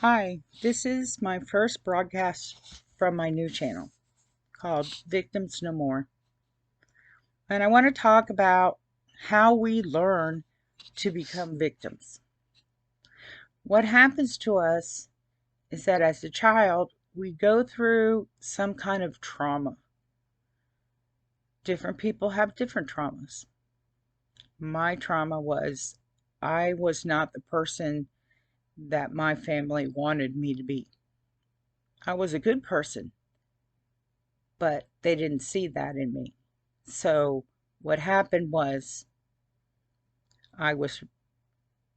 Hi, this is my first broadcast from my new channel called Victims No More. And I want to talk about how we learn to become victims. What happens to us is that as a child, we go through some kind of trauma. Different people have different traumas. My trauma was I was not the person that my family wanted me to be. I was a good person, but they didn't see that in me. So what happened was I was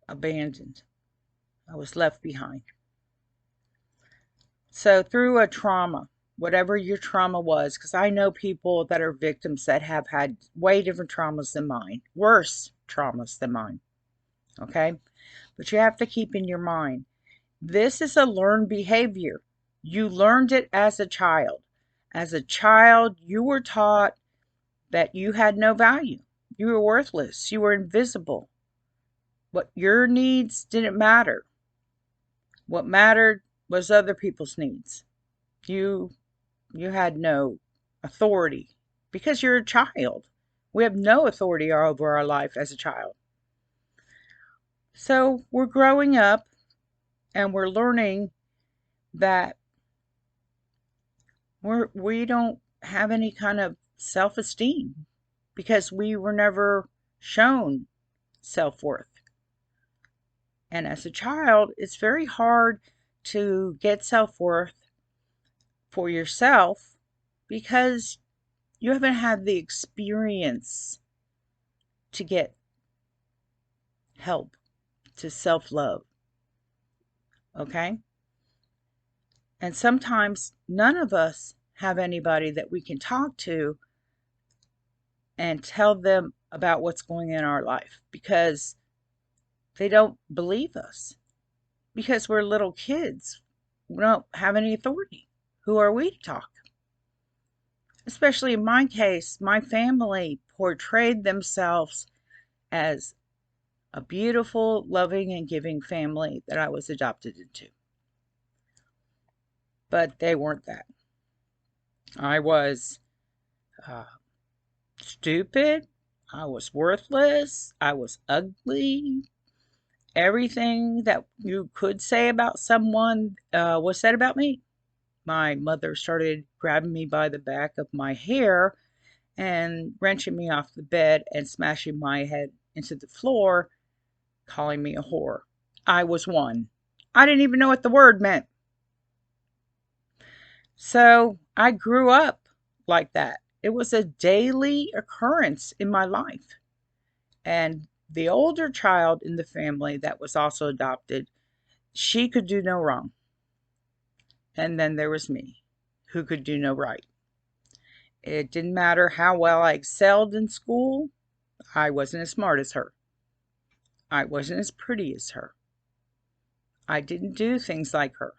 abandoned. I was left behind. So through a trauma, whatever your trauma was, because I know people that are victims that have had way different traumas than mine, worse traumas than mine. Okay? But you have to keep in your mind, this is a learned behavior. You learned it as a child. As a child, you were taught that you had no value. You were worthless. You were invisible. What your needs didn't matter. What mattered was other people's needs. You you had no authority because you're a child. We have no authority over our life as a child. So we're growing up and we're learning that we don't have any kind of self-esteem because we were never shown self-worth. And as a child, it's very hard to get self-worth for yourself because you haven't had the experience to get help, to self-love. Okay? And sometimes none of us have anybody that we can talk to and tell them about what's going on in our life because they don't believe us. Because we're little kids. We don't have any authority. Who are we to talk? Especially in my case, my family portrayed themselves as a beautiful, loving, and giving family that I was adopted into. But they weren't that. I was uh, stupid. I was worthless. I was ugly. Everything that you could say about someone was said about me. My mother started grabbing me by the back of my hair and wrenching me off the bed and smashing my head into the floor, calling me a whore. I was one. I didn't even know what the word meant. So I grew up like that. It was a daily occurrence in my life. And the older child in the family that was also adopted, she could do no wrong. And then there was me, who could do no right. It didn't matter how well I excelled in school. I wasn't as smart as her. I wasn't as pretty as her. I didn't do things like her.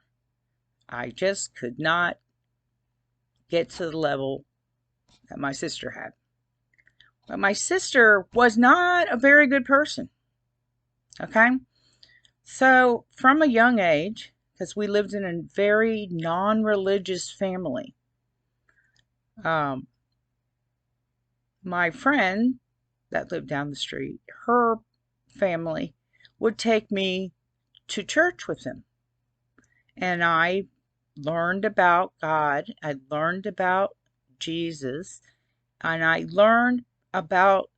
I just could not get to the level that my sister had. But my sister was not a very good person. Okay? So, from a young age, because we lived in a very non religious family, my friend that lived down the street, her family would take me to church with them. And I learned about God. I learned about Jesus. And I learned about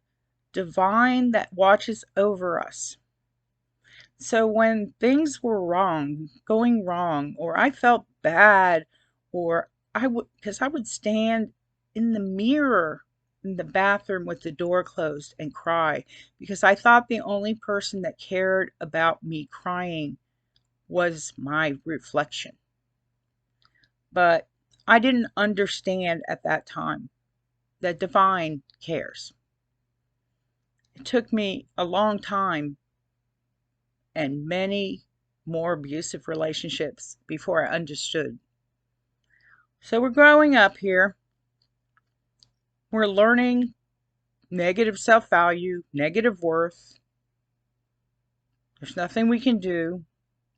divine that watches over us. So when things were wrong, going wrong, or I felt bad, or because I would stand in the mirror in the bathroom with the door closed and cry because I thought the only person that cared about me crying was my reflection. But I didn't understand at that time that divine cares. It took me a long time and many more abusive relationships before I understood. So we're growing up here. We're learning negative self-value, negative worth. There's nothing we can do.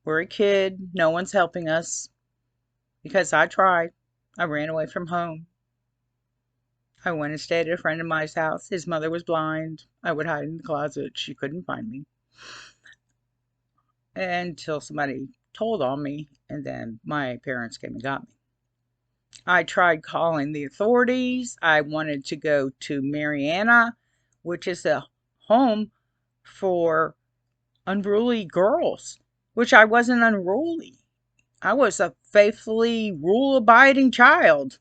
We're a kid. No one's helping us because I tried. I ran away from home. I went and stayed at a friend of mine's house. His mother was blind. I would hide in the closet. She couldn't find me until somebody told on me, and then my parents came and got me. I tried calling the authorities. I wanted to go to Mariana, which is a home for unruly girls, which I wasn't unruly. I was a faithfully rule abiding child.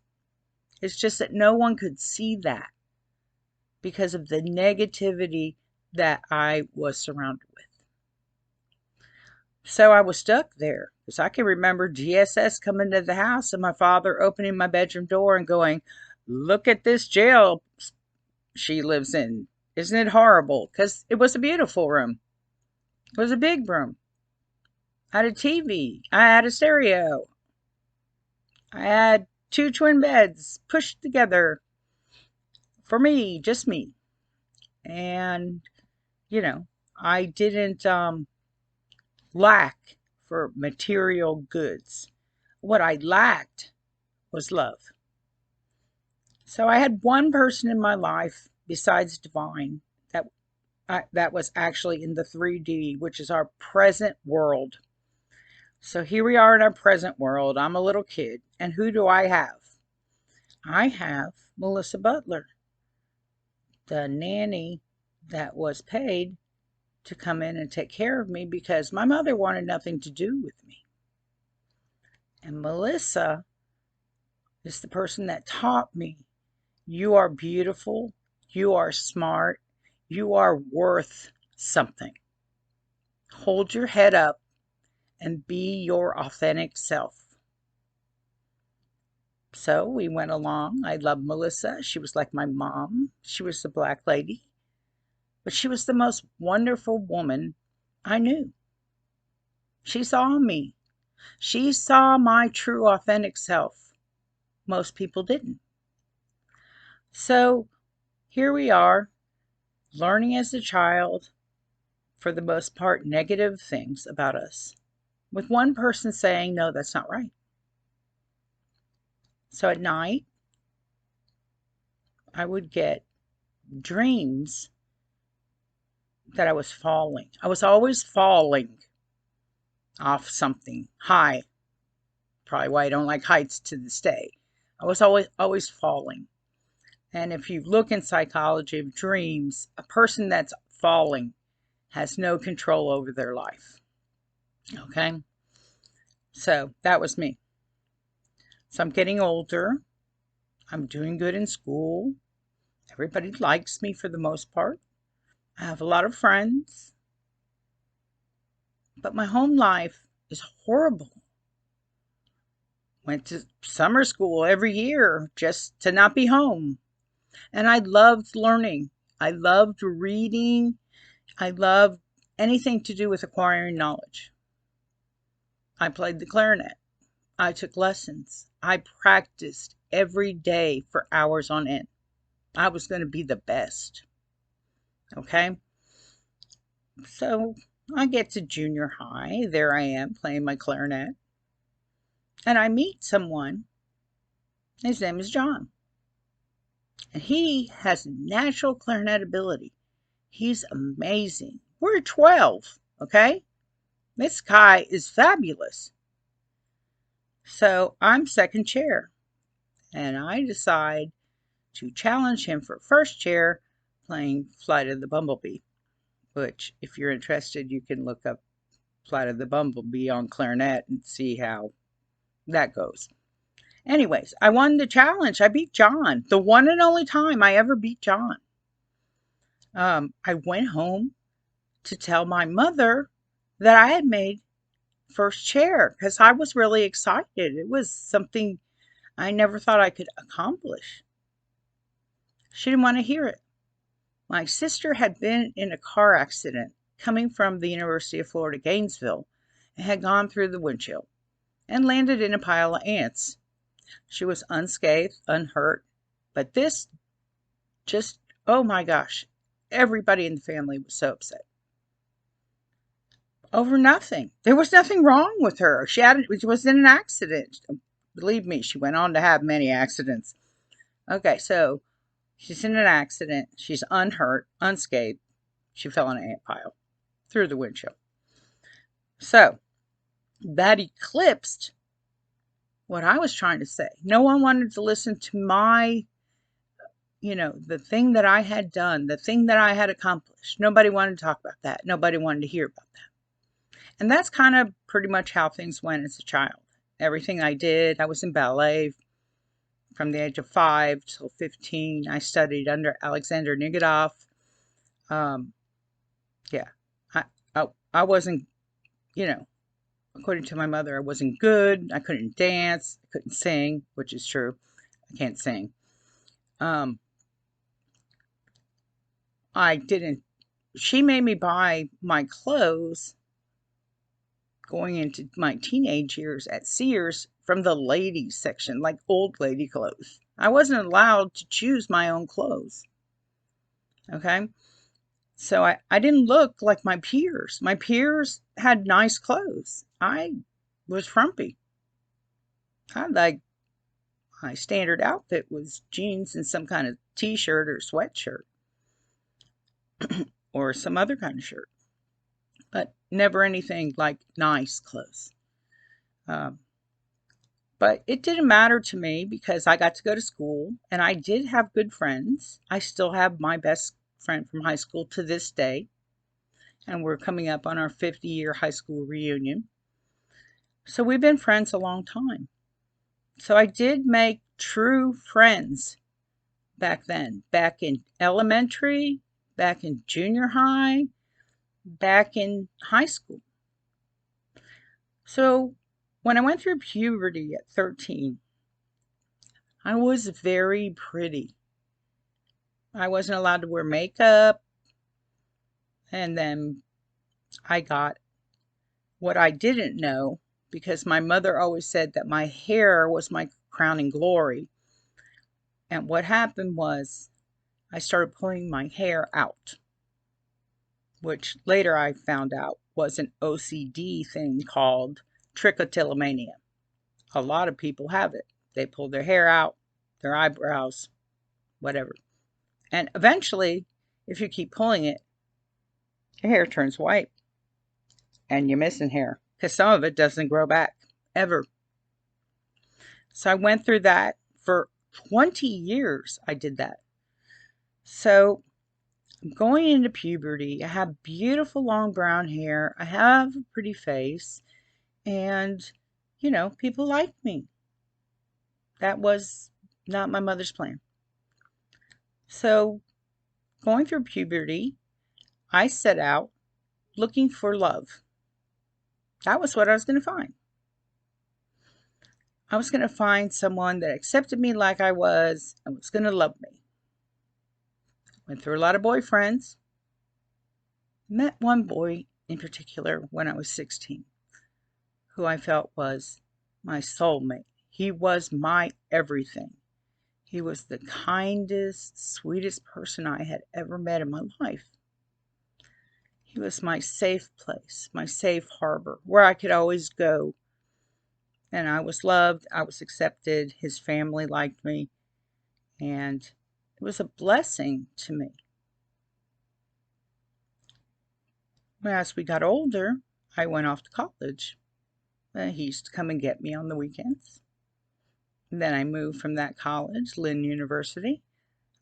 It's just that no one could see that because of the negativity that I was surrounded with. So I was stuck there because I can remember DSS coming to the house and my father opening my bedroom door and going, "Look at this jail she lives in. Isn't it horrible?" Because it was a beautiful room. It was a big room. I had a TV. I had a stereo. I had two twin beds pushed together for me, just me. And, you know, I didn't lack for material goods. What I lacked was love. So I had one person in my life besides Divine that was actually in the 3D, which is our present world. So here we are in our present world. I'm a little kid. And who do I have? I have Melissa Butler, the nanny that was paid to come in and take care of me because my mother wanted nothing to do with me. And Melissa is the person that taught me, you are beautiful, you are smart, you are worth something. Hold your head up and be your authentic self. So we went along. I loved Melissa. She was like my mom. She was the black lady. But she was the most wonderful woman I knew. She saw me. She saw my true, authentic self. Most people didn't. So here we are, learning as a child, for the most part, negative things about us, with one person saying, no, that's not right. So at night, I would get dreams that I was falling. I was always falling off something high. Probably why I don't like heights to this day. I was always falling. And if you look in psychology of dreams, a person that's falling has no control over their life. Okay? So that was me. So I'm getting older. I'm doing good in school. Everybody likes me for the most part. I have a lot of friends. But my home life is horrible. Went to summer school every year just to not be home. And I loved learning. I loved reading. I loved anything to do with acquiring knowledge. I played the clarinet. I took lessons. I practiced every day for hours on end. I was going to be the best. Okay? So I get to junior high. There I am playing my clarinet. And I meet someone. His name is John. And he has natural clarinet ability. He's amazing. We're 12, okay? This guy is fabulous. So I'm second chair. And I decide to challenge him for first chair playing Flight of the Bumblebee. Which, if you're interested, you can look up Flight of the Bumblebee on clarinet and see how that goes. Anyways, I won the challenge. I beat John. The one and only time I ever beat John. I went home to tell my mother that I had made first chair because I was really excited. It was something I never thought I could accomplish. She didn't want to hear it. My sister had been in a car accident coming from the University of Florida, Gainesville, and had gone through the windshield and landed in a pile of ants. She was unscathed, unhurt, but this just, oh my gosh, everybody in the family was so upset. over nothing. There was nothing wrong with her. She was in an accident. Believe me, she went on to have many accidents. Okay, so she's in an accident. She's unhurt, unscathed. She fell in an ant pile through the windshield. So that eclipsed what I was trying to say. No one wanted to listen to my, the thing that I had done, the thing that I had accomplished. Nobody wanted to talk about that. Nobody wanted to hear about that. And that's kind of pretty much how things went as a child. Everything I did, I was in ballet from the age of 5 till 15. I studied under Alexander Nigadov. Um, yeah, I, I wasn't, you know, according to my mother, I wasn't good. I couldn't dance. I couldn't sing, which is true. I can't sing. Um, I didn't. She made me buy my clothes going into my teenage years at Sears from the ladies section, like old lady clothes. I wasn't allowed to choose my own clothes. Okay. So I didn't look like my peers. My peers had nice clothes. I was frumpy. I like my standard outfit was jeans and some kind of t-shirt or sweatshirt or some other kind of shirt, but never anything like nice clothes. Um, but it didn't matter to me because I got to go to school and I did have good friends. I still have my best friend from high school to this day, and we're coming up on our 50-year high school reunion. So we've been friends a long time. So I did make true friends back then, back in elementary, back in junior high, back in high school. So when I went through puberty at 13, I was very pretty. I wasn't allowed to wear makeup, and then I got what I didn't know because my mother always said that my hair was my crowning glory. And what happened was I started pulling my hair out, which later I found out was an OCD thing called trichotillomania. A lot of people have it. They pull their hair out, their eyebrows, whatever. And eventually, if you keep pulling it, your hair turns white and you're missing hair because some of it doesn't grow back ever. So I went through that for 20 years. I did that. So going into puberty, I have beautiful long brown hair. I have a pretty face. And, people like me. That was not my mother's plan. So going through puberty, I set out looking for love. That was what I was going to find. I was going to find someone that accepted me like I was and was going to love me. Went through a lot of boyfriends. Met one boy in particular when I was 16 who I felt was my soulmate. He was my everything. He was the kindest, sweetest person I had ever met in my life. He was my safe place, my safe harbor, where I could always go. And I was loved, I was accepted, his family liked me, and it was a blessing to me. As we got older, I went off to college. He used to come and get me on the weekends. Then I moved from that college, Lynn University.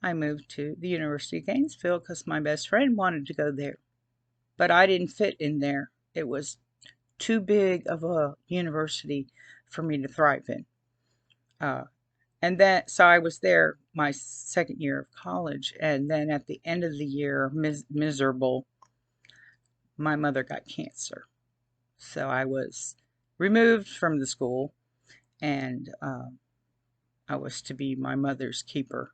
I moved to the University of Gainesville because my best friend wanted to go there. But I didn't fit in there. It was too big of a university for me to thrive in. So I was there my second year of college. And then at the end of the year, miserable, my mother got cancer. So I was removed from the school, and I was to be my mother's keeper,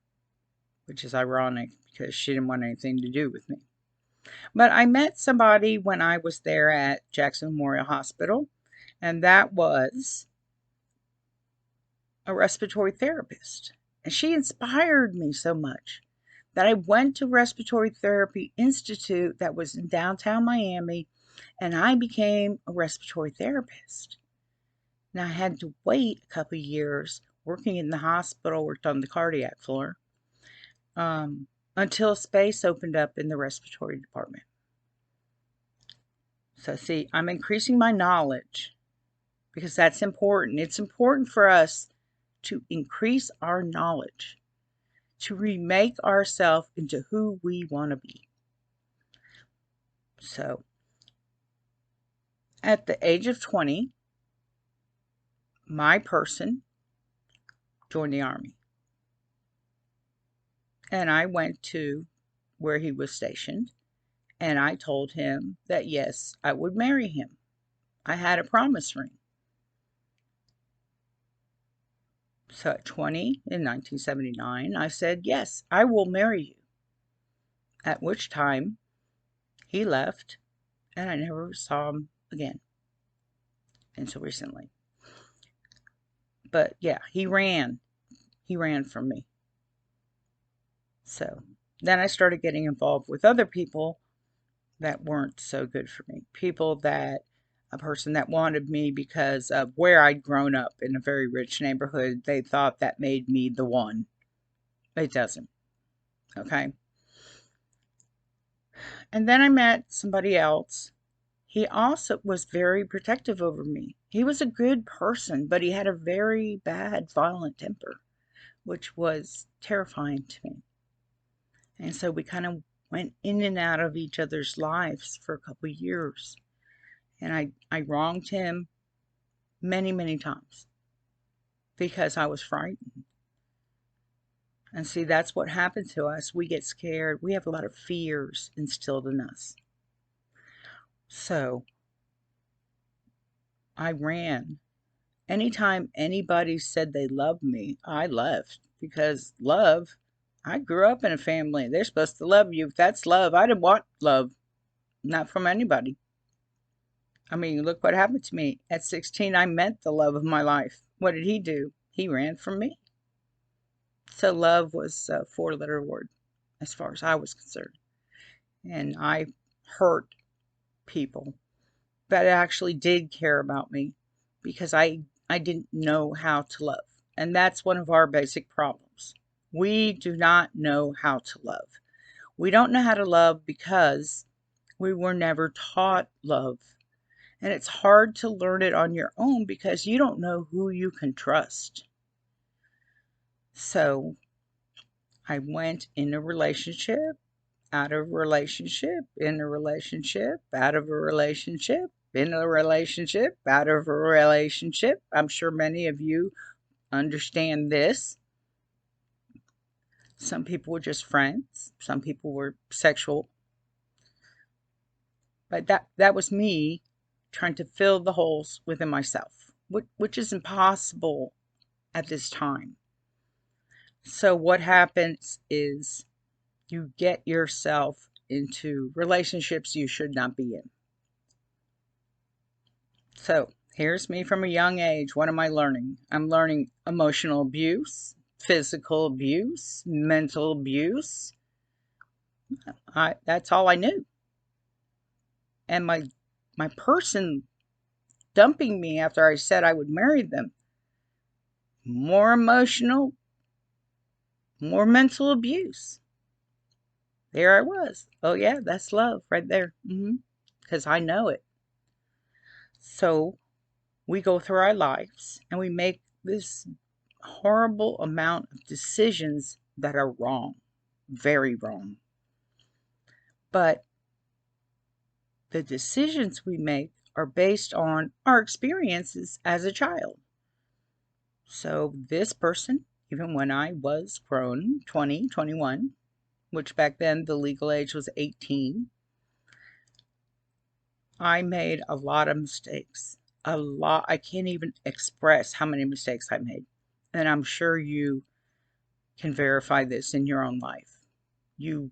which is ironic because she didn't want anything to do with me. But I met somebody when I was there at Jackson Memorial Hospital, and that was a respiratory therapist. And she inspired me so much that I went to Respiratory Therapy Institute that was in downtown Miami, and I became a respiratory therapist. Now, I had to wait a couple years working in the hospital, worked on the cardiac floor, um, until space opened up in the respiratory department. So, see, I'm increasing my knowledge because that's important. It's important for us to increase our knowledge, to remake ourselves into who we want to be. So, at the age of 20, my person joined the Army. And I went to where he was stationed, and I told him that yes, I would marry him. I had a promise ring. So at 20 in 1979, I said, yes, I will marry you. At which time he left, and I never saw him again until recently. But yeah, he ran. He ran from me. So then I started getting involved with other people that weren't so good for me. People that, a person that wanted me because of where I'd grown up in a very rich neighborhood, they thought that made me the one. It doesn't. Okay. And then I met somebody else. He also was very protective over me. He was a good person, but he had a very bad, violent temper, which was terrifying to me. And so we kind of went in and out of each other's lives for a couple of years. And I wronged him many, many times because I was frightened. And see, that's what happened to us. We get scared. We have a lot of fears instilled in us. So I ran. Anytime anybody said they loved me, I left because love, I grew up in a family. They're supposed to love you. If that's love, I didn't want love, not from anybody. I mean, look what happened to me. At 16, I met the love of my life. What did he do? He ran from me. So love was a four-letter word as far as I was concerned. And I hurt people that actually did care about me because I didn't know how to love. And that's one of our basic problems. We do not know how to love. We don't know how to love because we were never taught love. And it's hard to learn it on your own because you don't know who you can trust. So I went in a relationship, out of a relationship, in a relationship, out of a relationship, in a relationship, out of a relationship. I'm sure many of you understand this. Some people were just friends. Some people were sexual. But that was me trying to fill the holes within myself, which is impossible at this time. So what happens is you get yourself into relationships you should not be in. So here's me from a young age. What am I learning? I'm learning emotional abuse, physical abuse, mental abuse. That's all I knew. And my person dumping me after I said I would marry them. More emotional, more mental abuse. There I was. Oh yeah, that's love right there. Because I know it. So we go through our lives and we make this horrible amount of decisions that are wrong, very wrong. But the decisions we make are based on our experiences as a child. So this person, even when I was grown, 20, 21, which back then the legal age was 18, I made a lot of mistakes. A lot. I can't even express how many mistakes I made. And I'm sure you can verify this in your own life. You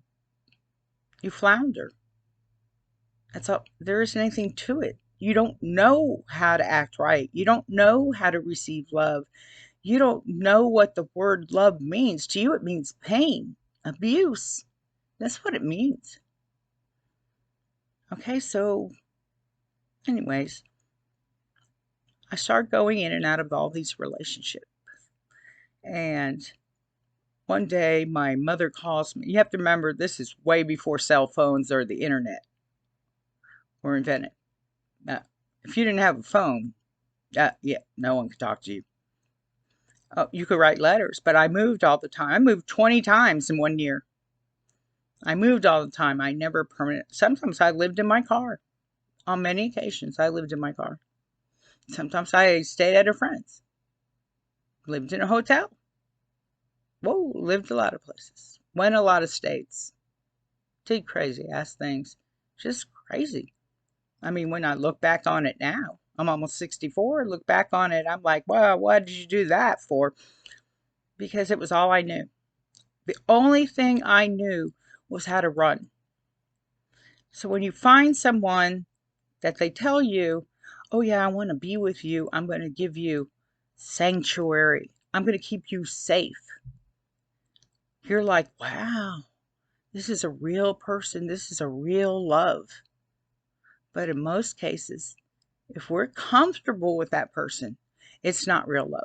flounder. That's all. There isn't anything to it. You don't know how to act right. You don't know how to receive love. You don't know what the word love means. To you, it means pain, abuse. That's what it means. Okay, so Anyways, I started going in and out of all these relationships. And one day my mother calls me. You have to remember, this is way before cell phones or the internet were invented. Uh, if you didn't have a phone, yeah, no one could talk to you. Oh, you could write letters, but I moved all the time. I moved 20 times in 1 year. I moved all the time. I never permanent. Sometimes I lived in my car. On many occasions, I lived in my car. Sometimes I stayed at a friend's. Lived in a hotel. Whoa, lived a lot of places. Went a lot of states. Did crazy ass things. Just crazy. I mean, when I look back on it now, I'm almost 64. Look back on it, I'm like, well, what did you do that for? Because it was all I knew. The only thing I knew was how to run. So when you find someone that they tell you, oh yeah, I want to be with you, I'm going to give you sanctuary, I'm going to keep you safe. You're like, wow, this is a real person. This is a real love. But in most cases, if we're comfortable with that person, it's not real love.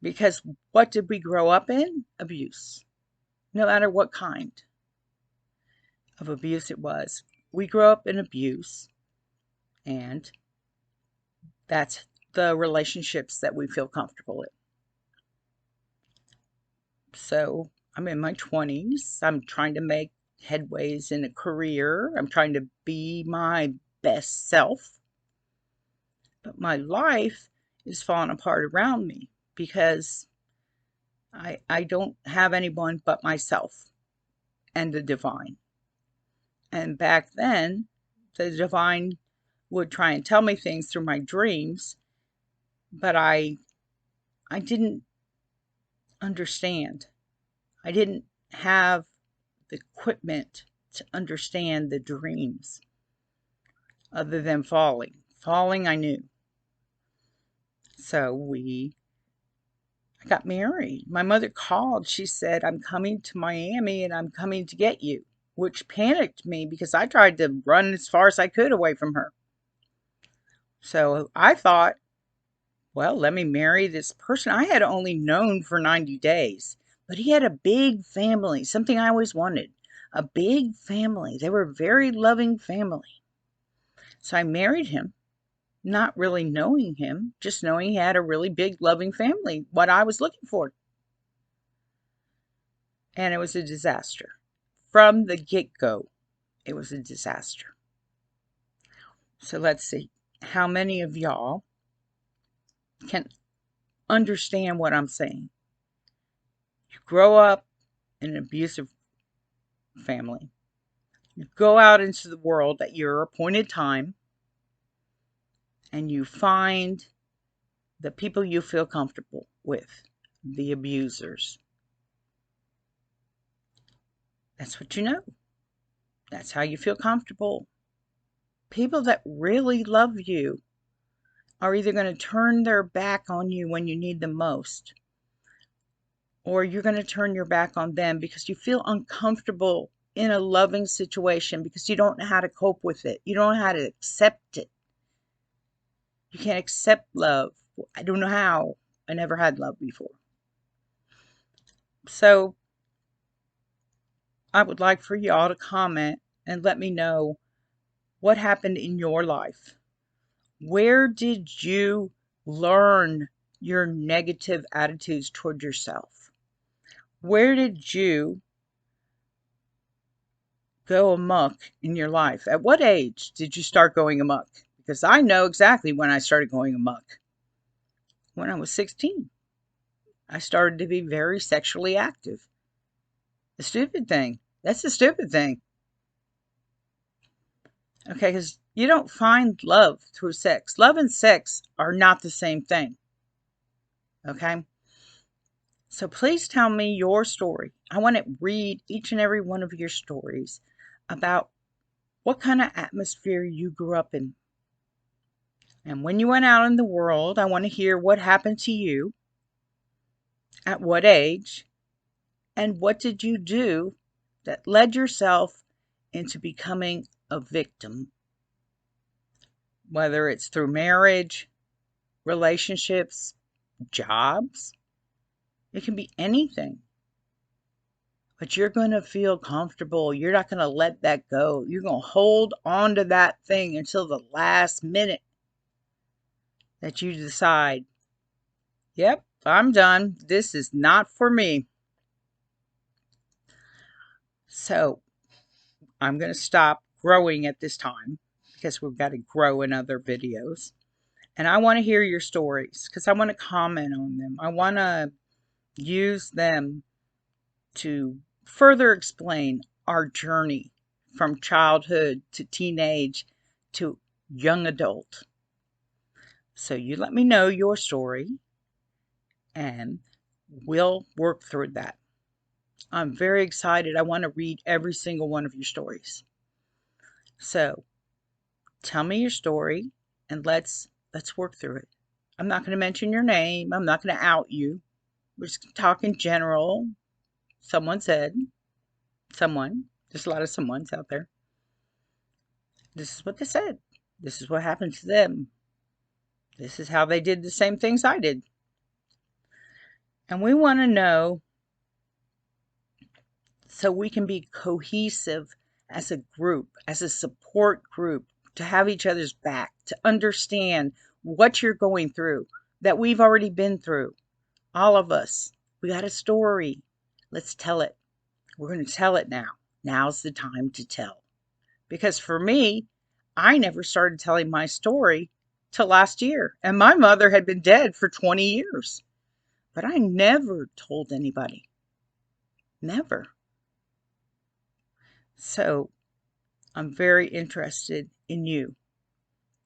Because what did we grow up in? Abuse. No matter what kind of abuse it was. We grew up in abuse, and that's the relationships that we feel comfortable in. So I'm in my 20s. I'm trying to make headways in a career. I'm trying to be my best self. But my life is falling apart around me because I don't have anyone but myself and the divine. And back then, the divine would try and tell me things through my dreams, but I didn't understand. I didn't have the equipment to understand the dreams other than falling. Falling, I knew. So I got married. My mother called. She said, I'm coming to Miami and I'm coming to get you, which panicked me because I tried to run as far as I could away from her. So I thought, well, let me marry this person I had only known for 90 days. But he had a big family, something I always wanted. A big family. They were a very loving family. So I married him, not really knowing him, just knowing he had a really big, loving family, what I was looking for. And it was a disaster. From the get-go, it was a disaster. So let's see. How many of y'all can understand what I'm saying? You grow up in an abusive family. You go out into the world at your appointed time and you find the people you feel comfortable with, the abusers. That's what you know. That's how you feel comfortable. People that really love you are either going to turn their back on you when you need them most, or you're going to turn your back on them because you feel uncomfortable in a loving situation because you don't know how to cope with it. You don't know how to accept it. You can't accept love. I don't know how. I never had love before. So I would like for y'all to comment and let me know what happened in your life. Where did you learn your negative attitudes toward yourself? Where did you go amok in your life? At what age did you start going amok? Because I know exactly when I started going amok. When I was 16, I started to be very sexually active. The stupid thing. That's the stupid thing. Okay, because you don't find love through sex. Love and sex are not the same thing. Okay? So please tell me your story. I want to read each and every one of your stories about what kind of atmosphere you grew up in. And when you went out in the world, I want to hear what happened to you, at what age, and what did you do that led yourself into becoming a victim whether it's through marriage, relationships, jobs. It can be anything. But you're going to feel comfortable. You're not going to let that go. You're going to hold on to that thing until the last minute that you decide, yep, I'm done. This is not for me. So I'm going to stop growing at this time because we've got to grow in other videos. And I want to hear your stories because I want to comment on them. I want to use them to further explain our journey from childhood to teenage to young adult. So you let me know your story and we'll work through that. I'm very excited. I want to read every single one of your stories. So tell me your story and let's work through it. I'm not going to mention your name. I'm not going to out you. We're just going to talk in general. Someone said, someone, there's a lot of someones out there. This is what they said. This is what happened to them. This is how they did the same things I did. And we want to know so we can be cohesive as a group, as a support group, to have each other's back, to understand what you're going through, that we've already been through. All of us. We got a story. Let's tell it. We're going to tell it now. Now's the time to tell. Because for me, I never started telling my story till last year. And my mother had been dead for 20 years. But I never told anybody. Never. So I'm very interested in you.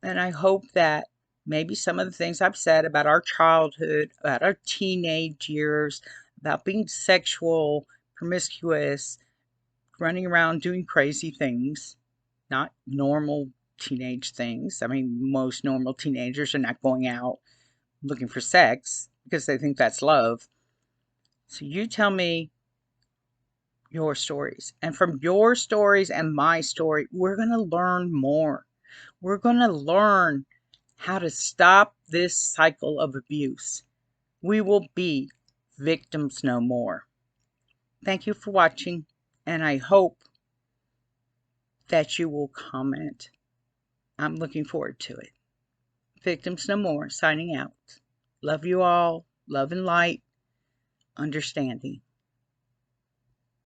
And I hope that maybe some of the things I've said about our childhood, about our teenage years, about being sexual, promiscuous, running around doing crazy things, not normal teenage things. I mean, most normal teenagers are not going out looking for sex because they think that's love. So you tell me your stories. And from your stories and my story, we're going to learn more. We're going to learn how to stop this cycle of abuse. We will be victims no more. Thank you for watching, and I hope that you will comment. I'm looking forward to it. Victims no more, signing out. Love you all. Love and light. Understanding.